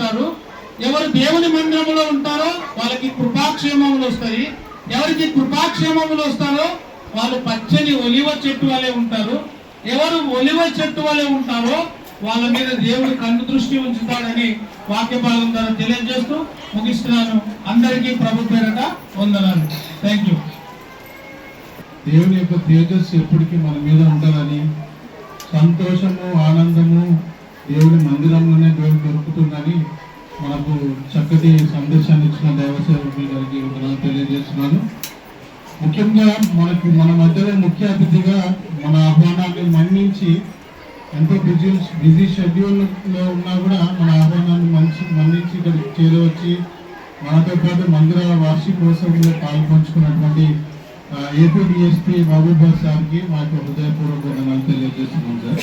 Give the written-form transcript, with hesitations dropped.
ఉంటారు. ఎవరు దేవుని మందిరంలో ఉంటారో వాళ్ళకి కృపాక్షేమములు వస్తాయి. ఎవరికి కృపాక్షేమములు వస్తారో వాళ్ళు పచ్చని ఒలివ చెట్టు వలె ఉంటారు. ఎవరు ఒలివ చెట్టు వలె ఉంటారో వాళ్ళ మీద దేవుడు కన్ను దృష్టి ఉంచుతాడని వాక్య భాగం ద్వారా తెలియజేస్తూ ముగిస్తున్నాను. అందరికీ ప్రభు పేరట వందనాలు. Thank you. దేవుని యొక్క తేజస్సు ఎప్పటికీ మన మీద ఉండాలని, సంతోషము ఆనందము దేవుని మందిరంలోనే దేవుడు దొరుకుతుందని మనకు చక్కటి సందేశాన్ని ఇచ్చిన దైవసేవకులు గారికి వందనాలు తెలియజేస్తున్నాను. ముఖ్యంగా మన మధ్యలో ముఖ్య అతిథిగా మన ఆహ్వానాన్ని మన్నించి ఎంతో బిజీ షెడ్యూల్లో ఉన్నా కూడా మన ఆహ్వానాన్ని మన్నించి ఇక్కడికి చేరవచ్చి మనతో పాటు మందిర వార్షికోత్సవంలో పాల్పంచుకున్నటువంటి ఏపీ డిఎస్పీ మహబూబ్ సార్కి మాకు హృదయపూర్వక వందనాలు తెలియజేస్తున్నాం సార్.